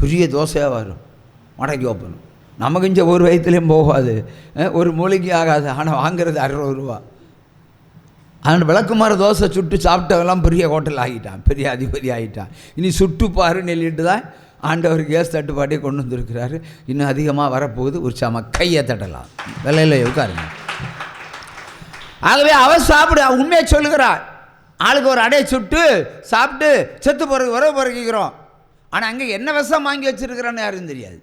பெரிய தோசையாக வரும், மடக்கி வைப்பணும். நமக்கு இங்கே ஒரு வயிற்றுலையும் போகாது, ஒரு மூளைக்கு ஆகாது. ஆனால் வாங்கிறது 60 ரூபா. அந்த விளக்குமாறு தோசை சுட்டு சாப்பிட்டவெல்லாம் பெரிய ஹோட்டல் ஆகிட்டான், பெரிய அதிபதி ஆகிட்டான். இனி சுட்டு பாருன்னு சொல்லிட்டு தான் ஆண்டவர் கேஸ் தட்டுப்பாட்டே கொண்டு வந்திருக்கிறாரு. இன்னும் அதிகமாக வரப்போகுது. உற்சாகமாக கையை தட்டலாம், விலையில் உட்காருங்க. ஆகவே அவர் சாப்பிடு, உண்மையை சொல்லுகிறார். ஆளுக்கு ஒரு அடையை சுட்டு சாப்பிட்டு செத்து போகிறதுக்கு உறவு பிறக்கிறோம். ஆனால் அங்கே என்ன விஷம் வாங்கி வச்சுருக்கிறான்னு யாரும் தெரியாது.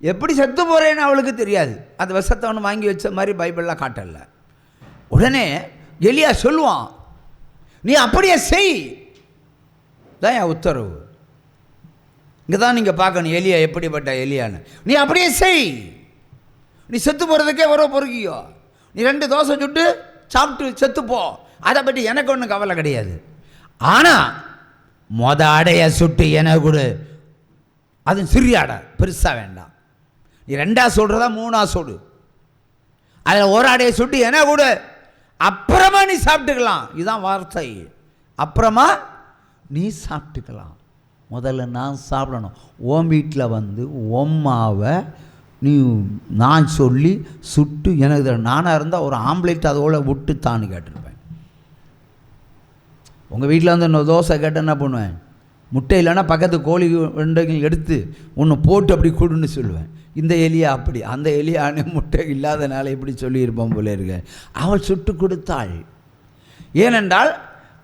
எப்படி செத்து போகிறேன்னு அவளுக்கு தெரியாது. அந்த விஷத்தை ஒன்று வாங்கி வச்ச மாதிரி பைபிள்லாம் காட்டல. உடனே எலியா சொல்லுவான், நீ அப்படியே செய், தான் என் உத்தரவு. இங்கே தான் நீங்கள் பார்க்கணும் எலியா எப்படிப்பட்ட எலியான்னு. நீ அப்படியே செய், நீ செத்து போகிறதுக்கே உறவு பொறுக்கியோ, நீ 2 தோசை சுட்டு சாப்பிட்டு செத்துப்போ, அதை பற்றி எனக்கு ஒன்றும் கவலை கிடையாது. ஆனால் அடைய சுட்டு என கொடு, அது சிறிய அடை, பெருசாக வேண்டாம். நீ 2ஆ சொல்கிறதா 3ஆ சொடு, அதில் ஒரு அடையை சுட்டு என கொடு, அப்புறமா நீ சாப்பிட்டுக்கலாம். இதுதான் வார்த்தை. அப்புறமா நீ சாப்பிட்டுக்கலாம், முதல்ல நான் சாப்பிடணும். உன் வீட்டில் வந்து உம்மாவை நீ நான் சொல்லி சுட்டு எனக்கு நானாக இருந்தால் ஒரு ஆம்லேட் அதோட விட்டு தான்னு கேட்டிருப்பேன். உங்கள் வீட்டில் வந்து இன்னொரு தோசை கேட்ட என்ன பண்ணுவேன், முட்டை இல்லைன்னா பக்கத்து கோழி ரெண்டைகள் எடுத்து ஒன்று போட்டு அப்படி கொடுன்னு சொல்லுவேன். இந்த எலியா அப்படி, அந்த எலியானே முட்டை இல்லாதனால இப்படி சொல்லியிருப்போம் போல இருக்க. அவள் சுட்டு கொடுத்தாள். ஏனென்றால்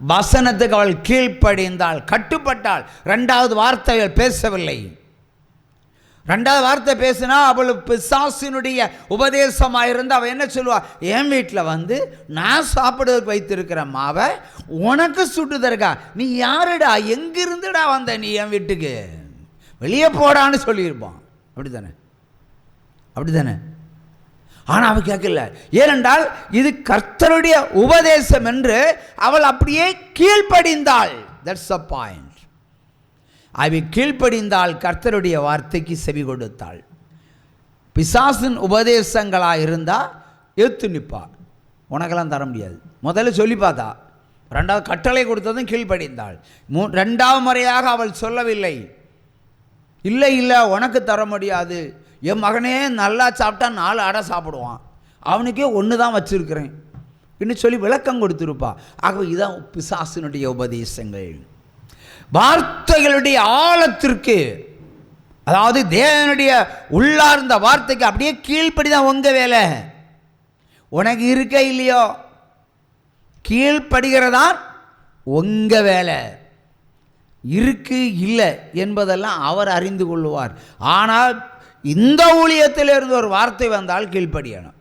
வசனத்துக்கு அவள் கீழ்ப்படிந்தாள், கட்டுப்பட்டாள். 2வது வார்த்தைகள் பேசவில்லை. 2வது வார்த்தை பேசினா அவள் பிசாசினுடைய உபதேசமாக இருந்து அவள் என்ன சொல்லுவாள், என் வீட்டில் வந்து நான் சாப்பிடுவதற்கு வைத்திருக்கிற மாவை உனக்கு சுட்டுதற்கா, நீ யாருடா, எங்கிருந்துடா வந்த நீ என் வீட்டுக்கு, வெளியே போடான்னு சொல்லியிருப்பான். அப்படி தானே, அப்படி தானே. ஆனால் அவள் கேட்கல. ஏனென்றால் இது கர்த்தருடைய உபதேசம் என்று அவள் அப்படியே கீழ்ப்படிந்தாள். That's a point. அவள் கீழ்ப்படிந்தாள், கர்த்தருடைய வார்த்தைக்கு செவி கொடுத்தாள். பிசாசின் உபதேசங்களாக இருந்தால் எடுத்து நிற்பாள், உனக்கெல்லாம் தர முடியாது. முதல்ல சொல்லி பார்த்தா, 2வது கட்டளை கொடுத்ததும் கீழ்ப்படிந்தாள். 2வது முறையாக அவள் சொல்லவில்லை, இல்லை இல்லை உனக்கு தர முடியாது, என் மகனே நல்லா சாப்பிட்டா 4 அடை சாப்பிடுவான், அவனுக்கே 1 தான் வச்சுருக்கிறேன் இன்னும் சொல்லி விளக்கம் கொடுத்துருப்பா. ஆகவே இதுதான் பிசாசினுடைய உபதேசங்கள். வார்த்தைகளுடைய ஆழத்திற்கு, அதாவது தேவனுடைய உள்ளார்ந்த வார்த்தைக்கு அப்படியே கீழ்ப்படி தான் உங்கள் வேலை. உனக்கு இருக்க இல்லையோ, கீழ்ப்படுகிறதான் உங்கள் வேலை. இருக்கு இல்லை என்பதெல்லாம் அவர் அறிந்து கொள்வார். ஆனால் இந்த ஊழியத்திலிருந்து ஒரு வார்த்தை வந்தால் கீழ்ப்படியணும்.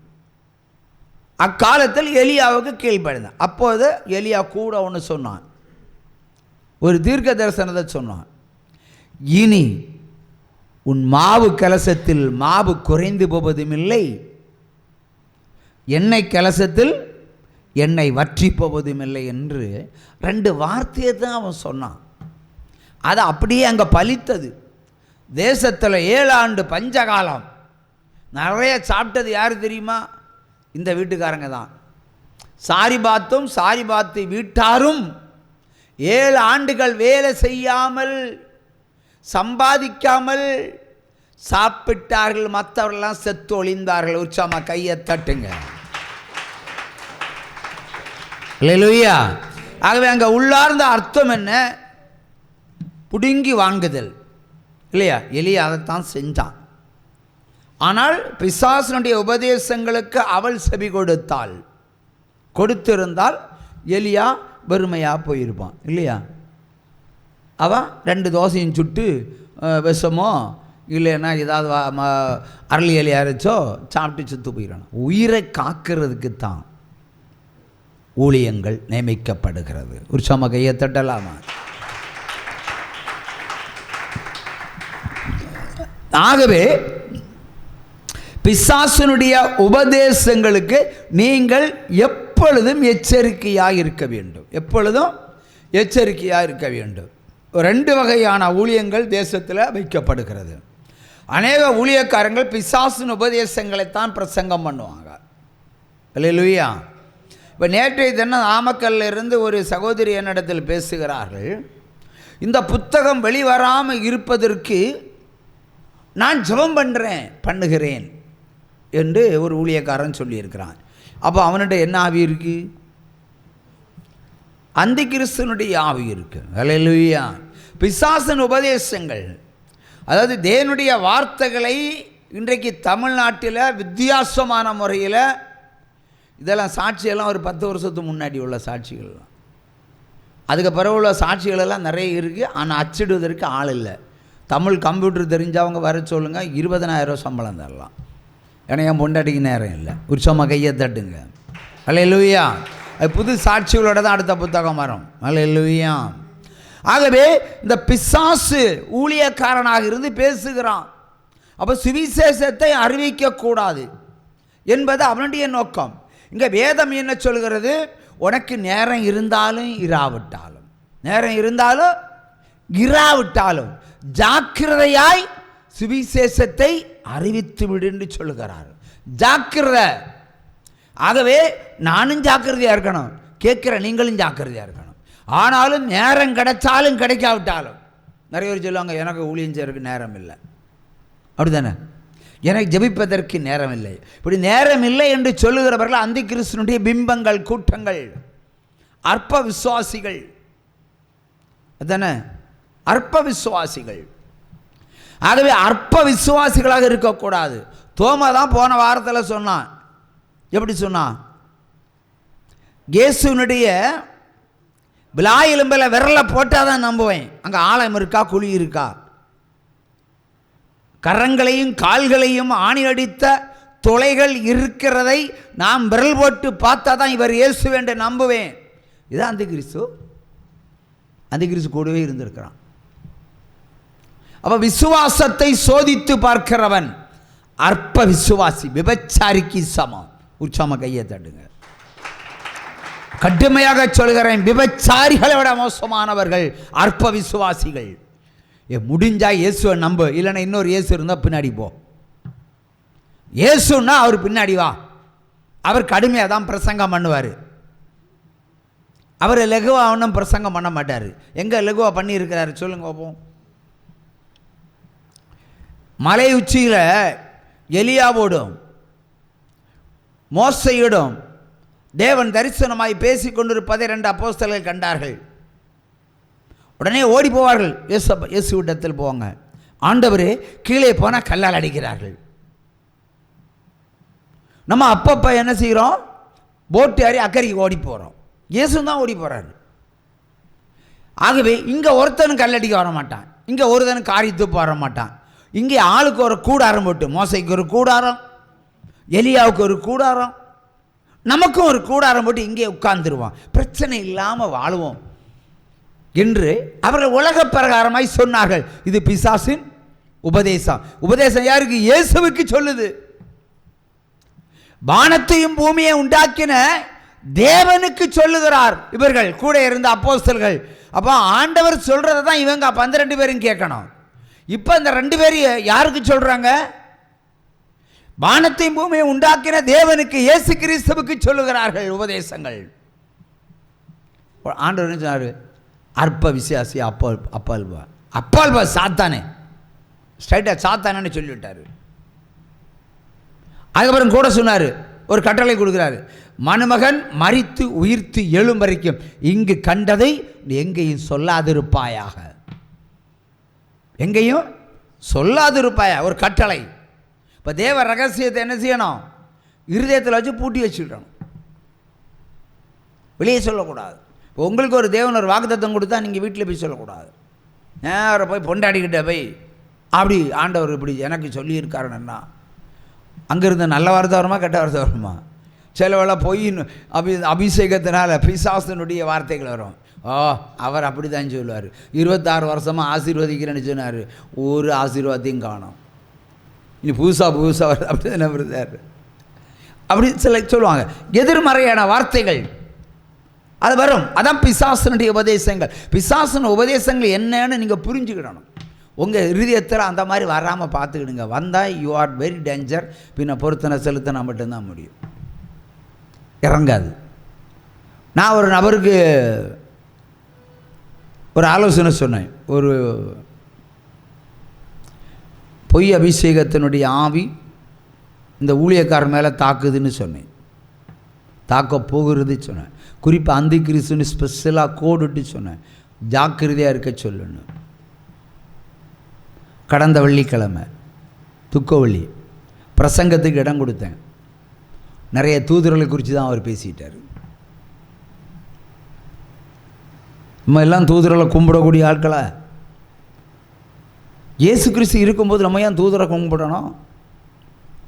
அக்காலத்தில் எலியாவுக்கு கீழ்ப்படிந்தான். அப்போது எலியா கூட ஒன்று சொன்னான், ஒரு தீர்க்க தரிசனத்தை சொன்னான். இனி உன் மாவு கலசத்தில் மாவு குறைந்து போவதும் இல்லை, எண்ணெய் கலசத்தில் எண்ணெய் வற்றி போவதும் இல்லை என்று 2 வார்த்தையை தான் அவன் சொன்னான். அது அப்படியே அங்கே பலித்தது. தேசத்தில் 7 ஆண்டு பஞ்சகாலம் நிறைய சாப்பிட்டது யார் தெரியுமா? இந்த வீட்டுக்காரங்க தான். சாரிபாத்தும் சாரிபாத்து வீட்டாரும் 7 ஆண்டுகள் வேலை செய்யாமல் சம்பாதிக்காமல் சாப்பிட்டார்கள், மற்றவர்களெல்லாம் செத்து ஒளிந்தார்கள். உற்சாகமாக கையை தட்டுங்க. அல்லேலூயா. ஆகவே அங்கே உள்ளார்ந்த அர்த்தம் என்ன? புடுங்கி வாங்குதல் இல்லையா? எலியா அதைத்தான் செஞ்சான். ஆனால் பிசாசனுடைய உபதேசங்களுக்கு அவள் செவி கொடுத்தாள். கொடுத்திருந்தால் எலியா வெறுமையாக போயிருப்பான் இல்லையா? அவன் 2 தோசையும் சுட்டு விஷமோ இல்லைன்னா ஏதாவது அரளி இலையை அரைச்சோ சாப்பிட்டு செத்து போயிடணும். உயிரை காக்கிறதுக்கு தான் ஊழியங்கள் நியமிக்கப்படுகிறது. ஒரு சம கையை தட்டலாமா? ஆகவே பிசாசனுடைய உபதேசங்களுக்கு நீங்கள் எப்பொழுதும் எச்சரிக்கையாக இருக்க வேண்டும். எப்பொழுதும் எச்சரிக்கையாக இருக்க வேண்டும். 2 வகையான ஊழியங்கள் தேசத்தில் வைக்கப்படுகிறது. அநேக ஊழியக்காரங்கள் பிசாசின் உபதேசங்களைத்தான் பிரசங்கம் பண்ணுவாங்க. அல்லேலூயா. இப்போ நேற்றைய தினம் நாமக்கல்ல இருந்து ஒரு சகோதரி என்னிடத்தில் பேசுகிறார்கள். இந்த புத்தகம் வெளிவராமல் இருப்பதற்கு நான் ஜெபம் பண்ணுகிறேன் என்று ஒரு ஊழியக்காரன் சொல்லியிருக்கிறான். அப்போ அவன்கிட்ட என்ன ஆவி இருக்கு? அந்தி கிறிஸ்துவனுடைய ஆவி இருக்கு. ஹல்லேலூயா. பிசாசின் உபதேசங்கள், அதாவது தேவனுடைய வார்த்தைகளை இன்றைக்கு தமிழ்நாட்டில் வித்தியாசமான முறையில், இதெல்லாம் சாட்சியெல்லாம் ஒரு 10 வருஷத்துக்கு முன்னாடி உள்ள சாட்சிகள்லாம், அதுக்கு பிறகு உள்ள சாட்சிகளெல்லாம் நிறைய இருக்குது. ஆனால் அச்சிடுவதற்கு ஆள் இல்லை. தமிழ் கம்ப்யூட்டர் தெரிஞ்சவங்க வர சொல்லுங்கள், 20,000 சம்பளம் தரலாம். ஏன்னா என் பொண்டாட்டிக்கு நேரம் இல்லை. உற்சவமாக கையை தட்டுங்க. ஹல்லேலூயா. அது புது சாட்சிகளோட தான் அடுத்த புத்தகம் வரும். ஹல்லேலூயா. ஆகவே இந்த பிசாசு ஊழியக்காரனாக இருந்து பேசுகிறான். அப்போ சுவிசேஷத்தை அறிவிக்கக்கூடாது என்பது அவனுடைய நோக்கம். இங்கே வேதம் என்ன சொல்கிறது? உனக்கு நேரம் இருந்தாலும் இராவிட்டாலும், நேரம் இருந்தாலும் இராவிட்டாலும் ஜாக்கிரதையாய் சுவிசேஷத்தை அறிவித்து விடு என்று சொல்லுகிறார். ஜாக்கிரதை. ஆகவே நானும் ஜாக்கிரதையாக இருக்கணும், கேட்குற நீங்களும் ஜாக்கிரதையாக இருக்கணும். ஆனாலும் நேரம் கிடைச்சாலும் கிடைக்காவிட்டாலும், நிறைய பேர் சொல்லுவாங்க எனக்கு ஊழியம் செய்யறதுக்கு நேரம் இல்லை, அப்படி தானே, எனக்கு ஜெபிப்பதற்கு நேரம் இல்லை. இப்படி நேரம் இல்லை என்று சொல்லுகிறவர்கள் அந்தி கிறிஸ்துவனுடைய பிம்பங்கள், கூட்டங்கள், அற்ப விசுவாசிகள். அதுதானே அற்ப விசுவாசிகள். ஆகவே அற்ப விசுவாசிகளாக இருக்கக்கூடாது. தோமா தான் போன வாரத்தில் சொன்னான். எப்படி சொன்னான்? இயேசுனுடைய விலா எலும்பில் விரலை போட்டால் தான் நம்புவேன். அங்கே ஆழம் இருக்கா, குழி இருக்கா? கரங்களையும் கால்களையும் ஆணி அடித்த துளைகள் இருக்கிறதை நாம் விரல் போட்டு பார்த்தா தான் இவர் இயேசு என்று நம்புவேன். இதுதான் அந்தி கிறிஸ்து. அந்தி கிறிஸ்து கூடவே இருந்திருக்கிறான். அப்போ விசுவாசத்தை சோதித்து பார்க்கிறவன் அற்ப விசுவாசி, விபச்சாரிக்கு சமம். உற்சாம கையை தட்டுங்க. கடுமையாக சொல்கிறேன், விபச்சாரிகளை விட மோசமானவர்கள் அற்ப விசுவாசிகள். முடிஞ்சா இயேசுவை நம்பு, இல்லைன்னா இன்னொரு இயேசு இருந்தால் பின்னாடி போ. இயேசுன்னா அவர் பின்னாடி வா. அவர் கடுமையாக தான் பிரசங்கம் பண்ணுவார். அவர் லகுவா ஒன்றும் பிரசங்கம் பண்ண மாட்டார். எங்கே லகுவா பண்ணியிருக்கிறாரு சொல்லுங்க பார்ப்போம். மலை உச்சியில் எலியாவோடும் மோசையோடும் தேவன் தரிசனமாய் பேசி கொண்டிருப்பதை 2 அப்போஸ்தலர்கள் கண்டார்கள். உடனே ஓடி போவார்கள். இயேசு விடத்தில் போவாங்க. ஆண்டவரே கீழே போனால் கல்லால் அடிக்கிறார்கள். நம்ம அப்பப்போ என்ன செய்கிறோம்? போட்டு ஏறி அக்கறைக்கு ஓடி போகிறோம். இயேசு தான் ஓடி போகிறாரு. ஆகவே இங்கே ஒருத்தனும் கல்லடிக்க வர மாட்டான், இங்கே ஒருத்தனும் காரியத்து வர மாட்டான். இங்கே ஆளுக்கு ஒரு கூடாரம் போட்டு, மோசைக்கு ஒரு கூடாரம், எலியாவுக்கு ஒரு கூடாரம், நமக்கும் ஒரு கூடாரம் போட்டு இங்கே உட்கார்ந்துருவான். பிரச்சனை இல்லாமல் வாழுவோம் என்று அவர்கள் உலக பிரகாரமாய் சொன்னார்கள். இது பிசாசின் உபதேசம். உபதேசம் யாருக்கு? இயேசுவுக்கு சொல்லுது. வானத்தையும் பூமியை உண்டாக்கின தேவனுக்கு சொல்லுகிறார் இவர்கள் கூட இருந்த அப்போஸ்தலர்கள். அப்போ ஆண்டவர் சொல்றதை தான் இவங்க 12 பேரும் கேட்கணும். இப்போ இந்த 2 பேர் யாருக்கு சொல்றாங்க? வானத்தையும் பூமியை உண்டாக்கின தேவனுக்கு, இயேசு கிறிஸ்துவுக்கு சொல்லுகிறார்கள் உபதேசங்கள். ஆண்டவர் சொன்னார், அற்ப விசுவாசி, அப்பால்பா சாத்தானே, ஸ்ட்ரைட்டாக சாத்தானே சொல்லிவிட்டார். அதுக்கப்புறம் கூட சொன்னார், ஒரு கட்டளை கொடுக்குறாரு, மனுமகன் மரித்து உயிர்த்து எழும் வரைக்கும் இங்கு கண்டதை எங்கேயும் சொல்லாதிருப்பாயாக. எங்கேயும் சொல்லாதிருப்பாயா, ஒரு கட்டளை. இப்போ தேவ ரகசியத்தை என்ன செய்யணும்? இருதயத்தில் வச்சு பூட்டி வச்சுக்கிட்டணும், வெளியே சொல்லக்கூடாது. இப்போ உங்களுக்கு ஒரு தேவன் ஒரு வாக்குத்தத்தம் கொடுத்தா நீங்கள் வீட்டில் போய் சொல்லக்கூடாது. நேரம் போய் பொண்டாடிக்கிட்ட போய் அப்படி ஆண்டவர் இப்படி எனக்கு சொல்லியிருக்காருன்னா, அங்கேருந்து நல்ல வார்த்தை வருமா கெட்ட வார்த்தை வருமா? சிலவெல்லாம் போய் அபிஷேகத்தினால பிசாசனுடைய வார்த்தைகள் வரும். அவர் அப்படி தான் சொல்லுவார், 26 வருஷமாக ஆசீர்வதிக்கிறேன்னு சொன்னார், ஒரு ஆசீர்வாதத்தையும் காணும். இனி புதுசாக வருது, அப்படி தானே வருதார், அப்படி சில சொல்லுவாங்க. எதிர்மறையான வார்த்தைகள் அது வரும். அதான் பிசாசனுடைய உபதேசங்கள். பிசாசன உபதேசங்கள் என்னன்னு நீங்கள் புரிஞ்சுக்கிடணும். உங்கள் இருதயத்தில் அந்த மாதிரி வராமல் பார்த்துக்கிடுங்க. வந்தால் யூ ஆர் வெரி டேஞ்சர். பின்ன பொருத்தனை செலுத்தினா மட்டும்தான் முடியும், இறங்காது. நான் ஒரு நபருக்கு ஒரு ஆலோசனை சொன்னேன். ஒரு பொய் அபிஷேகத்தினுடைய ஆவி இந்த ஊழியக்காரர் மேலே தாக்குதுன்னு சொன்னேன், தாக்க போகிறது சொன்னேன். குறிப்பாக அந்தி கிறிஸ்துன்னு ஸ்பெஷலாக கோடிட்டு சொன்னேன், ஜாக்கிரதையாக இருக்க சொல்லணும். கடந்த வெள்ளிக்கிழமை துக்கவள்ளி பிரசங்கத்துக்கு இடம் கொடுத்தேன். நிறைய தூதர்களை குறித்து தான் அவர் பேசிட்டார். நம்ம எல்லாம் தூதர்களை கும்பிடக்கூடிய ஆட்களா? இயேசு கிறிஸ்து இருக்கும்போது நம்ம ஏன் தூதரை கும்பிடணும்?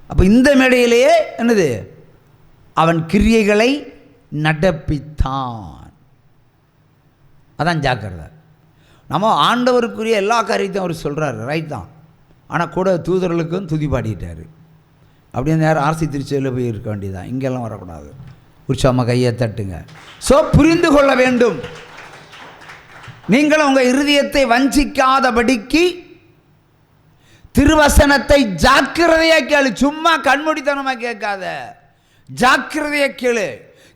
அப்போ இந்த மேடையிலேயே என்னது, அவன் கிரியைகளை நடப்பித்தான். அதான் ஜாக்கிரதை. நம்ம ஆண்டவருக்குரிய எல்லா காரியத்தையும் அவர் சொல்கிறாரு, ரைட் தான். ஆனால் கூட தூதர்களுக்கும் துதி பாடிட்டார். அப்படியே நேரம் ஆர்சி திருச்சியில் போய் இருக்க வேண்டியதான், இங்கெல்லாம் வரக்கூடாது. உற்சாகமாக கையை தட்டுங்க. ஸோ புரிந்து கொள்ள வேண்டும், நீங்களும் உங்கள் இருதயத்தை வஞ்சிக்காதபடிக்கு திருவசனத்தை ஜாக்கிரதையாக கேளு. சும்மா கண்மூடித்தனமாக கேட்காத, ஜாக்கிரதையாக கேளு.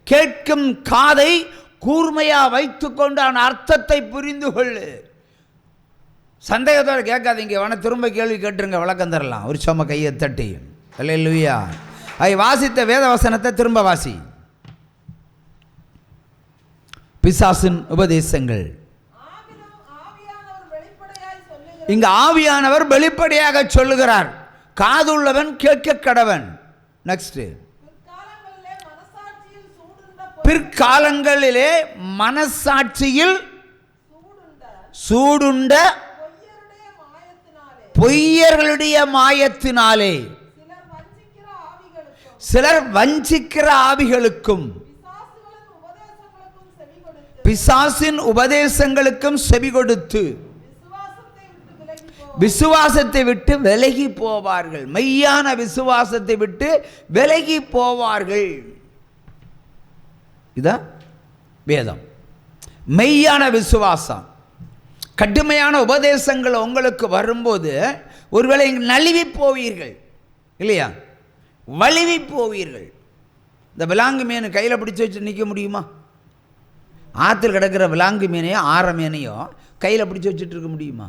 கேட்கும் காதை கூர்மையாக வைத்துக்கொண்டு அவன் அர்த்தத்தை புரிந்து கொள்ளு. சந்தேகத்தோடு கேட்காதீங்க, வேணா திரும்ப கேள்வி கேட்டுருங்க, விளக்கம் தரலாம். ஒரு சும்மா கையை தட்டி அல்லேலூயா. ஐ வாசித்த வேத வசனத்தை திரும்ப வாசி. பிசாசின் உபதேசங்கள். இங்க ஆவியானவர் வெளிப்படையாக சொல்லுகிறார், காதுள்ளவன் கேட்க கடவன். நெக்ஸ்ட், பிற்காலங்களிலே மனசாட்சியில் சூடுண்ட பொய்யர்களுடைய மாயத்தினாலே சிலர் வஞ்சிக்கிற ஆவிகளுக்கும் பிசாசின் உபதேசங்களுக்கும் செவி கொடுத்து விசுவாசத்தை விட்டு விலகி போவார்கள். மெய்யான விசுவாசத்தை விட்டு விலகி போவார்கள். இதான் வேதம். மெய்யான விசுவாசம், கடுமையான உபதேசங்கள் உங்களுக்கு வரும்போது ஒருவேளை நழுவி போவீர்கள் இல்லையா, வழுவி போவீர்கள். இந்த விலாங்கு மீன் கையில் பிடிச்சி வச்சு நிற்க முடியுமா? ஆற்றுல கிடக்கிற விலாங்கு மீனையோ ஆற மீனையோ கையில் பிடிச்சி வச்சுட்டு இருக்க முடியுமா?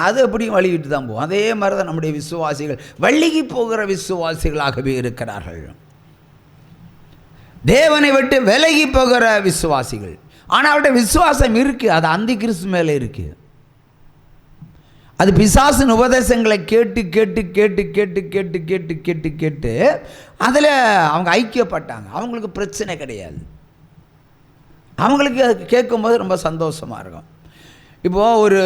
அது எப்படியும் வழிகிட்டு தான் போகும். அதே மாதிரி தான் நம்முடைய விசுவாசிகள் வள்ளிக்கு போகிற விசுவாசிகளாகவே இருக்கிறார்கள். தேவனை விட்டு விலகி போகிற விசுவாசிகள். ஆனால் அவருடைய விசுவாசம் இருக்குது, அது அந்தி கிறிஸ்து மேலே இருக்குது. அது பிசாசின் உபதேசங்களை கேட்டு கேட்டு கேட்டு கேட்டு கேட்டு கேட்டு கேட்டு கேட்டு அதில் அவங்க ஐக்கியப்பட்டாங்க. அவங்களுக்கு பிரச்சனை கிடையாது, அவங்களுக்கு கேட்கும்போது ரொம்ப சந்தோஷமாக இருக்கும். இப்போது ஒரு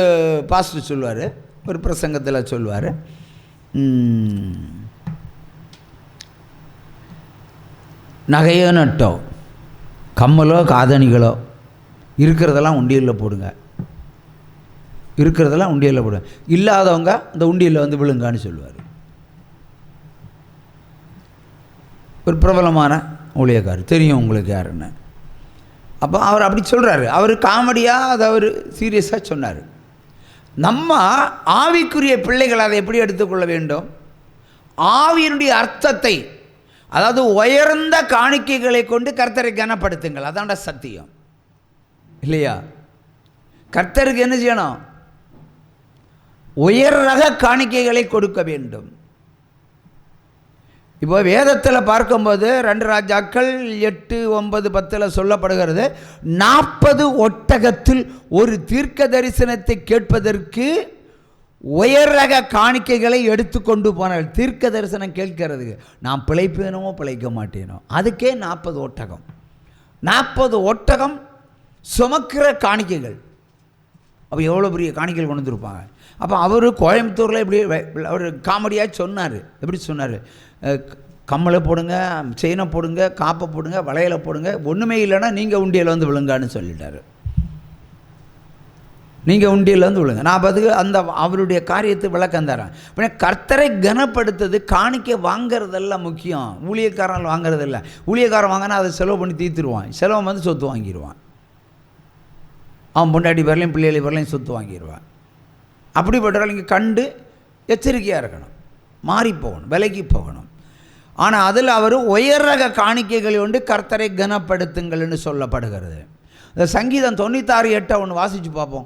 பாஸ்டர் சொல்லுவார், ஒரு பிரசங்கத்தில் சொல்லுவார், நகையோ நட்டோ கம்மலோ காதணிகளோ இருக்கிறதெல்லாம் உண்டியலில் போடுங்க, இருக்கிறதெல்லாம் உண்டியலில் போடுங்க, இல்லாதவங்க இந்த உண்டியலில் வந்து விழுங்கான்னு சொல்லுவார். ஒரு பிரபலமான ஊழியக்காரர், தெரியும் உங்களுக்கு யாருன்னு. அப்போ அவர் அப்படி சொல்கிறாரு. அவர் காமெடியாக அதை அவர் சீரியஸாக சொன்னார். நம்ம ஆவிக்குரிய பிள்ளைகள் அதை எப்படி எடுத்துக்கொள்ள வேண்டும்? ஆவியினுடைய அர்த்தத்தை, அதாவது உயர்ந்த காணிக்கைகளை கொண்டு கர்த்தரை கனப்படுத்துங்கள். அதான்டா சத்தியம் இல்லையா? கர்த்தருக்கு என்ன செய்யணும்? உயர் ரக காணிக்கைகளை கொடுக்க வேண்டும். இப்போ வேதத்தில் பார்க்கும்போது 2 ராஜாக்கள் 8, 9, 10 சொல்லப்படுகிறது, 40 ஒட்டகத்தில் ஒரு தீர்க்க தரிசனத்தை கேட்பதற்கு உயர் ரக காணிக்கைகளை எடுத்து கொண்டு போனார்கள். தீர்க்க தரிசனம் கேட்கறதுக்கு நான் பிழைப்பேனோ பிழைக்க மாட்டேனோ, அதுக்கே 40 ஒட்டகம். 40 ஒட்டகம் சுமக்கிற காணிக்கைகள். அப்போ எவ்வளோ பெரிய காணிக்கைகள் கொண்டு வந்துருப்பாங்க. அப்போ அவர் கோயம்புத்தூரில் இப்படி அவர் காமெடியாக சொன்னார். எப்படி சொன்னார்? கம்மலை போடுங்க, செயினை போடுங்க, காப்பை போடுங்க, வளையலை போடுங்க, ஒன்றுமே இல்லைன்னா நீங்கள் உண்டியல் வந்து விழுங்கான்னு சொல்லிட்டார். நீங்கள் உண்டியல் வந்து விழுங்க. நான் அதுக்கு அந்த அவருடைய காரியத்தை விளக்கம் தரேன். இப்போ கர்த்தரை கனப்படுத்துறது காணிக்கை வாங்கிறதெல்லாம் முக்கியம், ஊழியக்காரன் வாங்கிறதில்ல. ஊழியக்காரன் வாங்கினா அதை செலவு பண்ணி தீர்த்துருவான், செலவு வந்து சொத்து வாங்கிடுவான். அவன் பொண்டாட்டி வரலையும் பிள்ளைகளை வரலையும் சொத்து வாங்கிடுவான். அப்படிப்பட்டவர்கள் இங்கே கண்டு எச்சரிக்கையாக இருக்கணும், மாறி போகணும், விலைக்கு போகணும். ஆனால் அதில் அவர் உயர் ரக காணிக்கைகளை கொண்டு கர்த்தரை கனப்படுத்துங்கள்னு சொல்லப்படுகிறது. இந்த சங்கீதம் 96:8 ஒன்று வாசித்து பார்ப்போம்.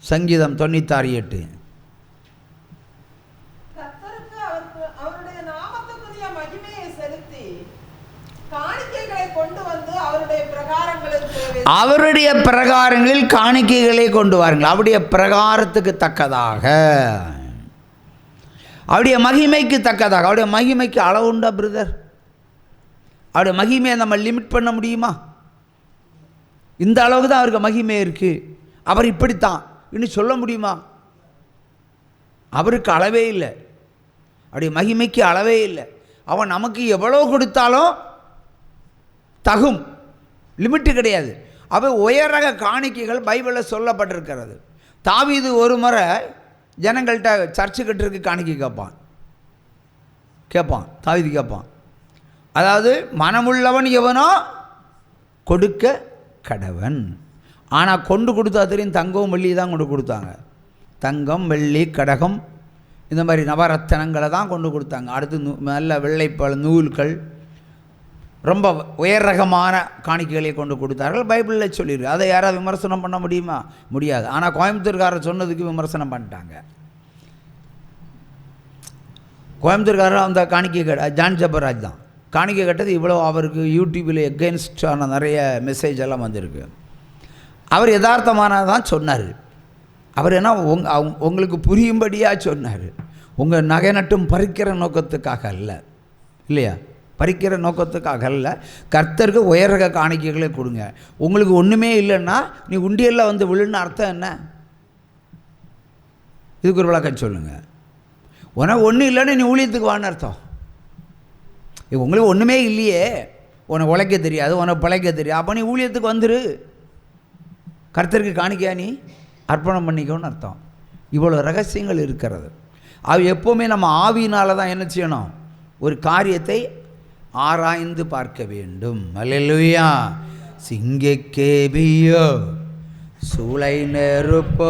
சங்கீதம் 96:8. அவருடைய பிரகாரங்களில் காணிக்கைகளை கொண்டு வாருங்கள். அவருடைய பிரகாரத்துக்கு தக்கதாக, அவருடைய மகிமைக்கு தக்கதாக. அவருடைய மகிமைக்கு அளவு உண்டா பிரதர்? அவருடைய மகிமையை நம்ம லிமிட் பண்ண முடியுமா? இந்த அளவுக்கு தான் அவருக்கு மகிமை இருக்குது, அவர் இப்படித்தான் இன்னும் சொல்ல முடியுமா? அவருக்கு அளவே இல்லை, அவருடைய மகிமைக்கு அளவே இல்லை. அவன் நமக்கு எவ்வளோ கொடுத்தாலும் தகும், லிமிட்டு கிடையாது. அவை உயர் ரக காணிக்கைகள் பைபிளில் சொல்லப்பட்டிருக்கிறது. தாவீது ஒரு முறை ஜனங்கள்கிட்ட சர்ச்சு கட்டுறதுக்கு காணிக்கை கேட்பான். தாவீது கேட்பான், அதாவது மனமுள்ளவன் எவனோ கொடுக்க கடவன். ஆனால் கொண்டு கொடுத்தா தெரியும், தங்கம் வெள்ளி தான் கொண்டு கொடுத்தாங்க. தங்கம், வெள்ளி, கடகம், இந்த மாதிரி நவரத்தனங்களை தான் கொண்டு கொடுத்தாங்க. அடுத்து நல்ல வெள்ளைப்பழ நூல்கள், ரொம்ப உயர் ரகமான காணிக்கைகளை கொண்டு கொடுத்தார்கள். பைபிளில் சொல்லியிருக்கு. அதை யாராவது விமர்சனம் பண்ண முடியுமா? முடியாது. ஆனால் கோயம்புத்தூர்காரர் சொன்னதுக்கு விமர்சனம் பண்ணிட்டாங்க. கோயம்புத்தூர்காரர் அந்த காணிக்கை ஜான் ஜபராஜ் தான் காணிக்கை கட்டது. இவ்வளோ அவருக்கு யூடியூப்பில் எகென்ஸ்டான நிறைய மெசேஜ் எல்லாம் வந்திருக்கு. அவர் யதார்த்தமானதான் சொன்னார். அவர் என்ன உங்களுக்கு புரியும்படியாக சொன்னார். உங்கள் நகை நட்டும் பறிக்கிற நோக்கத்துக்காக அல்ல, இல்லையா? பறிக்கிற நோக்கத்துக்காக அல்ல. கர்த்தருக்கு உயர்ரக காணிக்கைகளை கொடுங்க. உங்களுக்கு ஒன்றுமே இல்லைன்னா நீ உண்டியலில் வந்து விழுன்னு அர்த்தம் என்ன? இதுக்கு ஒரு விளக்கம் சொல்லுங்கள். உனக்கு ஒன்றும் இல்லைன்னு நீ ஊழியத்துக்கு வான்னு அர்த்தம். உங்களுக்கு ஒன்றுமே இல்லையே, உனக்கு உழைக்க தெரியாது, உனக்கு பிழைக்க தெரியாது, அப்போ நீ ஊழியத்துக்கு வந்துரு. கர்த்தருக்கு காணிக்கையா நீ அர்ப்பணம் பண்ணிக்கோன்னு அர்த்தம். இவ்வளோ ரகசியங்கள் இருக்கிறது. அது எப்போவுமே நம்ம ஆவியினால் தான் என்ன செய்யணும்? ஒரு காரியத்தை ஆராய்ந்து பார்க்க வேண்டும். அல்லேலூயா. சிங்கக்கேபியோ சூளை நெருப்போ